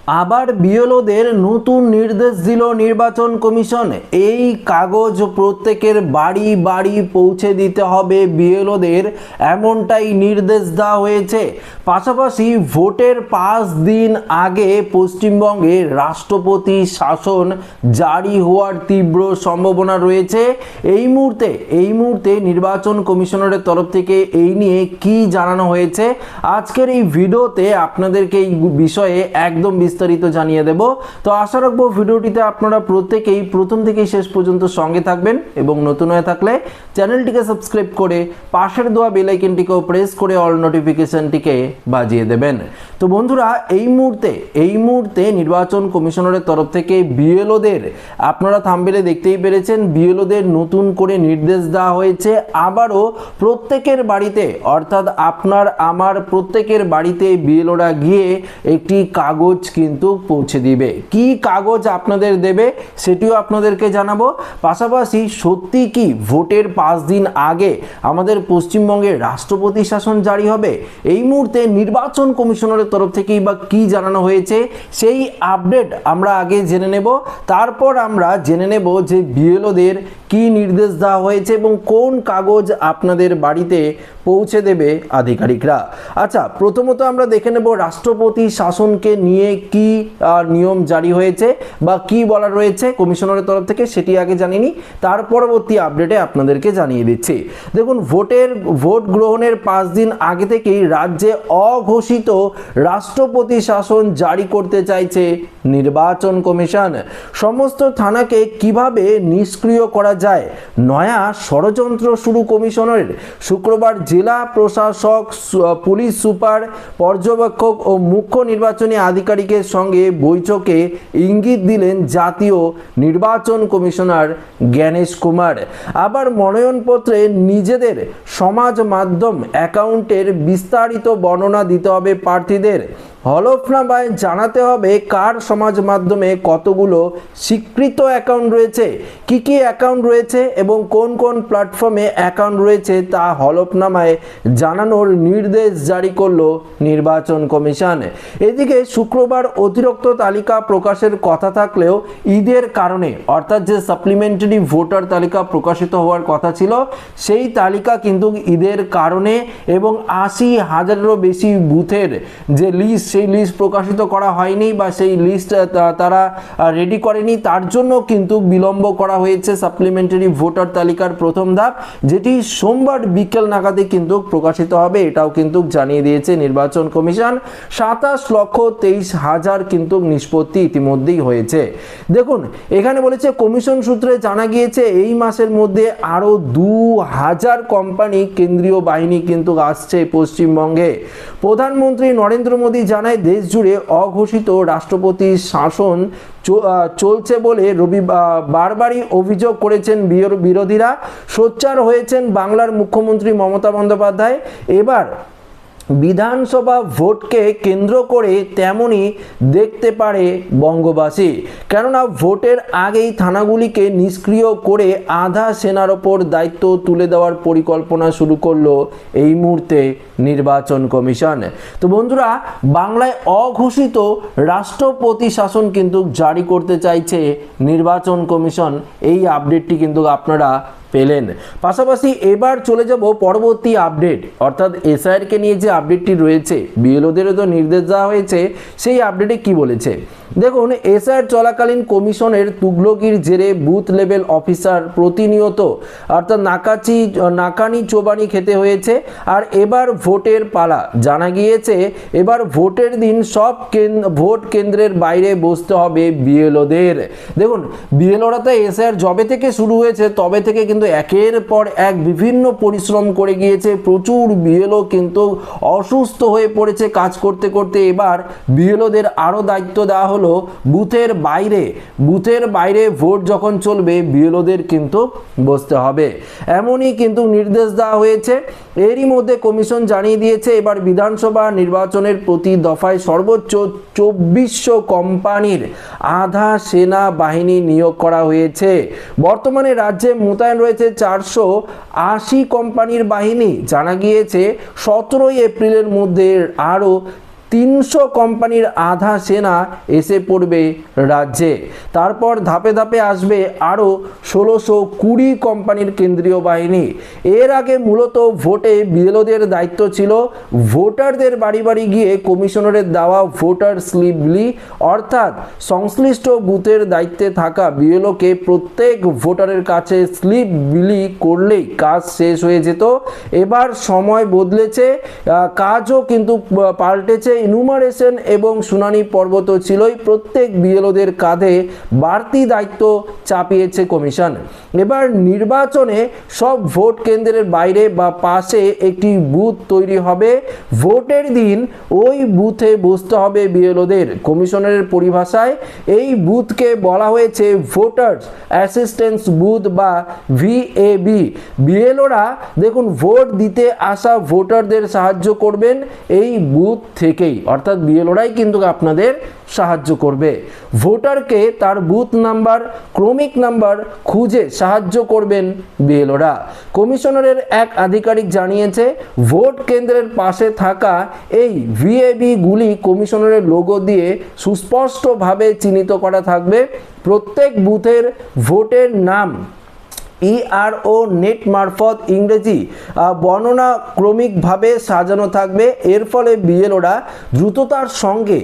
আবার বিএলওদের নতুন নির্দেশ দিল নির্বাচন কমিশন। এই কাগজ প্রত্যেকের বাড়ি বাড়ি পৌঁছে দিতে হবে বিএলওদের, এমনটাই নির্দেশ দেওয়া হয়েছে। পাশাপাশি ভোটের 5 দিন আগে পশ্চিমবঙ্গে রাষ্ট্রপতি শাসন জারি হওয়ার তীব্র সম্ভাবনা রয়েছে। এই মুহূর্তে নির্বাচন কমিশনারের তরফ থেকে এই নিয়ে কি জানানো হয়েছে, আজকের এই ভিডিওতে আপনাদেরকে এই বিষয়ে একদম বিস্তারিত জানিয়ে দেব। তো আশা রাখবো ভিডিওটিতে আপনারা প্রত্যেকেই প্রথম থেকে শেষ পর্যন্ত সঙ্গে থাকবেন এবং নতুন হয়ে থাকলে চ্যানেলটিকে সাবস্ক্রাইব করে পাশের দেওয়া বেল আইকনটিকেও প্রেস করে অল নোটিফিকেশনটিকে বাজিয়ে দেবেন। তো বন্ধুরা, এই মুহূর্তে নির্বাচন কমিশনারের তরফ থেকে বিএলওদের, আপনারা থাম্বনেলে দেখতেই পেরেছেন, বিএলওদের নতুন করে নির্দেশ দেওয়া হয়েছে। আবারও প্রত্যেকের বাড়িতে, অর্থাৎ আপনার আমার প্রত্যেকের বাড়িতে বিএলওরা গিয়ে একটি কাগজ কিন্তু পৌঁছে দিবে। কি কাগজ আপনাদের দেবে সেটিও আপনাদেরকে জানাবো। পাশাপাশি সত্যি কি ভোটের 5 দিন আগে আমাদের পশ্চিমবঙ্গে রাষ্ট্রপতি শাসন জারি হবে? এই মুহূর্তে নির্বাচন কমিশনারের তরফ থেকেই বা কি জানানো হয়েছে সেই আপডেট আমরা আগে জেনে নেব। তারপর আমরা জেনে নেব যে বিএলওদের কি নির্দেশ দেওয়া হয়েছে এবং কোন কাগজ আপনাদের বাড়িতে পৌঁছে দেবে আধিকারিকরা। আচ্ছা, প্রথমত আমরা দেখে নেব রাষ্ট্রপতি শাসনকে নিয়ে কি নিয়ম জারি হয়েছে বা কি বলা রয়েছে কমিশনারের তরফ থেকে, সেটি আগে জানিনি, তার পরবর্তী আপডেটে আপনাদেরকে জানিয়ে দিচ্ছি। দেখুন, ভোট গ্রহণের 5 দিন আগে থেকেই রাজ্যে অঘোষিত রাষ্ট্রপতি শাসন জারি করতে চাইছে নির্বাচন কমিশন। সমস্ত থানাকে কিভাবে নিষ্ক্রিয় করা যায়, নয়া ষড়যন্ত্র শুরু কমিশনের। শুক্রবার জেলা প্রশাসক, পুলিশ সুপার, পর্যবেক্ষক ও মুখ্য নির্বাচনী আধিকারিকের সঙ্গে বৈঠকে ইঙ্গিত দিলেন জাতীয় নির্বাচন কমিশনার জ্ঞানেশ কুমার। আবার মনোনয়নপত্রে নিজেদের সমাজ মাধ্যম অ্যাকাউন্টের বিস্তারিত বর্ণনা দিতে হবে প্রার্থীদের। হলফনামায় জানাতে হবে কার সমাজ মাধ্যমে কতগুলো স্বীকৃত অ্যাকাউন্ট রয়েছে, কি কি অ্যাকাউন্ট রয়েছে এবং কোন কোন প্ল্যাটফর্মে অ্যাকাউন্ট রয়েছে তা হলফনামায় জানানোর নির্দেশ জারি করলো নির্বাচন কমিশন। এদিকে শুক্রবার অতিরিক্ত তালিকা প্রকাশের কথা থাকলেও ঈদের কারণে, অর্থাৎ যে সাপ্লিমেন্টারি ভোটার তালিকা প্রকাশিত হওয়ার কথা ছিল সেই তালিকা কিন্তু ঈদের কারণে এবং 80,000-এরও বেশি বুথের যে লিস্ট, সেই লিস্ট প্রকাশিত করা হয়নি বা সেই লিস্ট তারা রেডি করেনি, তার জন্য কিন্তু বিলম্ব করা হয়েছে সাপ্লিমেন্টারি ভোটার তালিকার প্রথম ধাপ, যেটি সোমবার বিকেল নাগাদে কিন্তু প্রকাশিত হবে, এটাও কিন্তু জানিয়ে দিয়েছে নির্বাচন কমিশন। 27,23,000 কিন্তু নিষ্পত্তি ইতিমধ্যেই হয়েছে। দেখুন, এখানে বলেছে কমিশন সূত্রে জানা গিয়েছে এই মাসের মধ্যে আরো 2,000 কোম্পানি কেন্দ্রীয় বাহিনী কিন্তু আসছে পশ্চিমবঙ্গে। প্রধানমন্ত্রী নরেন্দ্র মোদী জানায় দেশ জুড়ে অঘোষিত রাষ্ট্রপতি শাসন চলছে বলে বারবারই অভিযোগ করেছেন বিরোধীরা। সোচ্চার হয়েছেন বাংলার মুখ্যমন্ত্রী মমতা বন্দ্যোপাধ্যায়। এবার বিধানসভা ভোটকে কেন্দ্র করে তেমনই দেখতে পারে বঙ্গবাসী, কেননা ভোটের আগেই থানাগুলিকে নিষ্ক্রিয় করে আধা সেনার ওপর দায়িত্ব তুলে দেওয়ার পরিকল্পনা শুরু করলো এই মুহূর্তে নির্বাচন কমিশন। তো বন্ধুরা, বাংলায় অঘোষিত রাষ্ট্রপতি শাসন কিন্তু জারি করতে চাইছে নির্বাচন কমিশন, এই আপডেটটি কিন্তু আপনারা পেলেন। পাশাপাশি এবার চলে যাব পরবর্তী আপডেট, অর্থাৎ এসআইআরকে নিয়ে যে আপডেটটি রয়েছে, বিএলওদেরও তো নির্দেশ দেওয়া হয়েছে, সেই আপডেটে কি বলেছে দেখুন। এসআইআর চলাকালীন কমিশনের তুগলকির জেরে বুথ লেভেল অফিসার প্রতিনিয়ত অর্থাৎ নাকানি চোবানি খেতে হয়েছে। আর এবার ভোটের পালা, জানা গিয়েছে এবার ভোটের দিন সব ভোট কেন্দ্রের বাইরে বসতে হবে বিএলওদের। দেখুন, বিএলওরা তো এসআইআর যবে থেকে শুরু হয়েছে তবে থেকে কিন্তু একের পর এক বিভিন্ন পরিশ্রম করে গিয়েছে, প্রচুর বিএলও কিন্তু অসুস্থ হয়ে পড়েছে কাজ করতে করতে। এবার বিএলওদের আরও দায়িত্ব দেওয়া হলো বুথের বাইরে ভোট যখন চলবে বিএলওদের কিন্তু বসতে হবে, এমনই কিন্তু নির্দেশ দেওয়া হয়েছে। এরই মধ্যে কমিশন জানিয়ে দিয়েছে এবার বিধানসভা নির্বাচনের প্রতি দফায় সর্বোচ্চ 2400 কোম্পানির আধা সেনা বাহিনী নিয়োগ করা হয়েছে। বর্তমানে রাজ্যে মোতায়েন রয়েছে 480 কোম্পানির বাহিনী। জানা গিয়েছে 17 এপ্রিলের মধ্যে আরও 300 কোম্পানির আধা সেনা এসে পড়বে রাজ্যে। তারপর ধাপে ধাপে আসবে আরও 1620 কোম্পানির কেন্দ্রীয় বাহিনী। এর আগে মূলত ভোটে বিএলওদের দায়িত্ব ছিল ভোটারদের বাড়ি বাড়ি গিয়ে কমিশনারের দেওয়া ভোটার স্লিপগুলি, অর্থাৎ সংশ্লিষ্ট বুথের দায়িত্বে থাকা বিএলওকে প্রত্যেক ভোটারের কাছে স্লিপ বিলি করলেই কাজ শেষ হয়ে যেত। এবার সময় বদলেছে, কাজও কিন্তু পাল্টেছে। ইনুমারেশন এবং শুনানি পর্ব তো ছিলই, প্রত্যেক বিএলওদের কাঁধে বাড়তি দায়িত্ব চাপিয়েছে কমিশন। এবার নির্বাচনে সব ভোট কেন্দ্রের বাইরে বা পাশে একটি বুথ তৈরি হবে। ভোটের দিন ওই বুথে বসতে হবে বিএলওদের। কমিশনারের পরিভাষায় এই বুথকে বলা হয়েছে ভোটার্স অ্যাসিস্ট্যান্স বুথ বা ভিএবি। বিএলওরা দেখুন ভোট দিতে আসা ভোটারদের সাহায্য করবেন এই বুথ থেকেই, অর্থাৎ বিএলওরাই কিন্তু আপনাদের সাহায্য করবে। ভোটারকে তার বুথ নাম্বার, ক্রমিক নাম্বার খুঁজে সাহায্য করবেন বিএলওরা। কমিশনারের এক আধিকারিক জানিয়েছে ভোট কেন্দ্রের পাশে থাকা এই ভিএবি গুলি কমিশনারের লোগো দিয়ে সুস্পষ্টভাবে চিহ্নিত করা থাকবে। প্রত্যেক বুথের ভোটের নাম ইআরও নেট মারফত ইংরেজি বর্ণনা ক্রমিকভাবে সাজানো থাকবে। এর ফলে বিএলওরা দ্রুততার সঙ্গে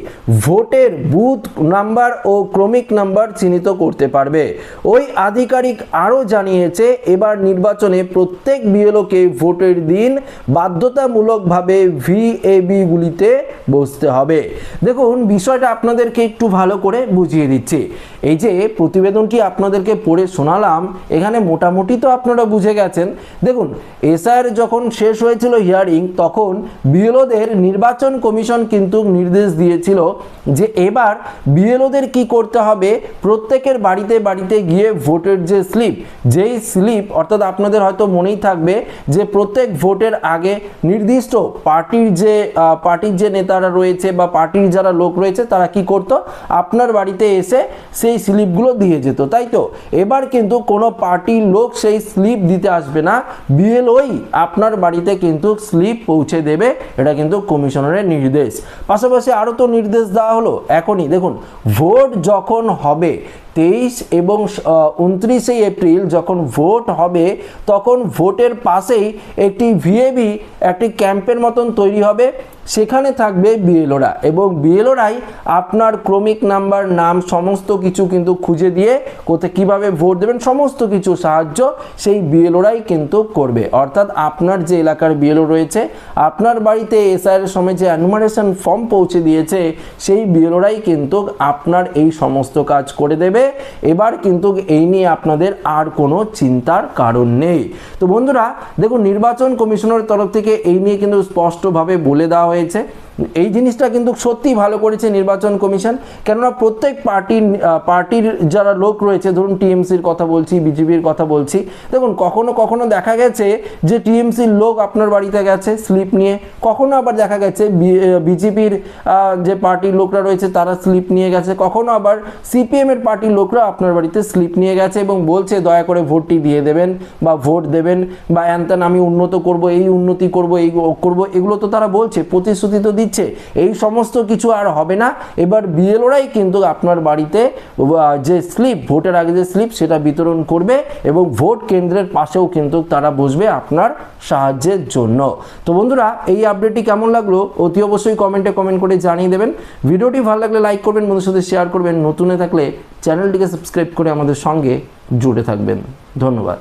ভোটের বুথ নাম্বার ও ক্রমিক নাম্বার চিহ্নিত করতে পারবে। ওই আধিকারিক আরও জানিয়েছে এবার নির্বাচনে প্রত্যেক বিএলওকে ভোটের দিন বাধ্যতামূলকভাবে ভিএবিগুলিতে বসতে হবে। দেখুন বিষয়টা আপনাদেরকে একটু ভালো করে বুঝিয়ে দিচ্ছি। এই যে প্রতিবেদনটি আপনাদেরকে পড়ে শোনালাম, এখানে মোটামুটি তো আপনারা বুঝে গেছেন। দেখুন এসআইআর যখন শেষ হয়েছিল হিয়ারিং, তখন বিএলওদের নির্বাচন কমিশন কিন্তু নির্দেশ দিয়েছিল যে এবার বিএলওদের কি করতে হবে, প্রত্যেকের বাড়িতে বাড়িতে গিয়ে ভোটের যে স্লিপ, যেই স্লিপ অর্থাৎ আপনাদের হয়তো মনেই থাকবে যে প্রত্যেক ভোটের আগে নির্দিষ্ট পার্টির যে নেতারা রয়েছে বা পার্টির যারা লোক রয়েছে তারা কি করতো, আপনার বাড়িতে এসে সেই স্লিপগুলো দিয়ে যেত, তাই তো। এবার কিন্তু কোনো পার্টির লোক সেই স্লিপ দিতে আসবে না, বিএলওই আপনার বাড়িতে কিন্তু স্লিপ পৌঁছে দেবে। এটা কিন্তু কমিশনারের নির্দেশ। পাশাপাশি আরও তো নির্দেশ দেওয়া হলো এখনই। দেখুন ভোট যখন হবে 23 এবং 29 এপ্রিল যখন ভোট হবে, তখন ভোটের পাশেই একটি ভিএবি, একটি ক্যাম্পের মতন তৈরি হবে। সেখানে থাকবে বিএলওরা এবং বিএলওরাই আপনার ক্রমিক নাম্বার, নাম সমস্ত কিছু কিন্তু খুঁজে দিয়ে কোথায় কিভাবে ভোট দেবেন সমস্ত কিছু সাহায্য সেই বিএলওরাই কিন্তু করবে। অর্থাৎ আপনার যে এলাকার বিএলও রয়েছে, আপনার বাড়িতে এসআইআর সময় যে এনুমারেশন ফর্ম পৌঁছে দিয়েছে সেই বিএলওরাই কিন্তু আপনার এই সমস্ত কাজ করে দেবে। এবার কিন্তু এই নিয়ে আপনাদের আর কোনো চিন্তার কারণ নেই। তো বন্ধুরা দেখুন নির্বাচন কমিশনের তরফ থেকে এই নিয়ে কিন্তু স্পষ্টভাবে বলে দেওয়া হয়েছে। এই জিনিসটা কিন্তু সত্যি ভালো করেছে নির্বাচন কমিশন, কেননা প্রত্যেক পার্টির যারা লোক রয়েছে, ধরুন টিএমসির কথা বলছি, বিজেপির কথা বলছি, দেখুন কখনো কখনো দেখা গেছে যে টিএমসির লোক আপনার বাড়িতে গেছে স্লিপ নিয়ে, কখনো আবার দেখা গেছে বিজেপির যে পার্টির লোকরা রয়েছে তারা স্লিপ নিয়ে গেছে, কখনো আবার সিপিএম এর পার্টির লোকরা আপনার বাড়িতে স্লিপ নিয়ে গেছে এবং বলছে দয়া করে ভোটটি দিয়ে দেবেন বা ভোট দেবেন বা এনতেন আমি উন্নত করব, এই উন্নতি করব, এই করব, এগুলো তো তারা বলছে, প্রতিশ্রুতি তো দিচ্ছে। এই সমস্ত কিছু আর হবে না। এবার বিএলওরাই কিন্তু আপনার বাড়িতে যে স্লিপ, ভোটের আগে যে স্লিপ সেটা বিতরণ করবে এবং ভোট কেন্দ্রের পাশেও কিন্তু তারা বসবে আপনার সাহায্যের জন্য। তো বন্ধুরা এই আপডেটটি কেমন লাগলো অতি অবশ্যই কমেন্টে কমেন্ট করে জানিয়ে দেবেন। ভিডিওটি ভালো লাগলে লাইক করবেন, বন্ধুদের সাথে শেয়ার করবেন, নতুন থাকলে চ্যানেলটিকে সাবস্ক্রাইব করে আমাদের সঙ্গে জুড়ে থাকবেন। ধন্যবাদ।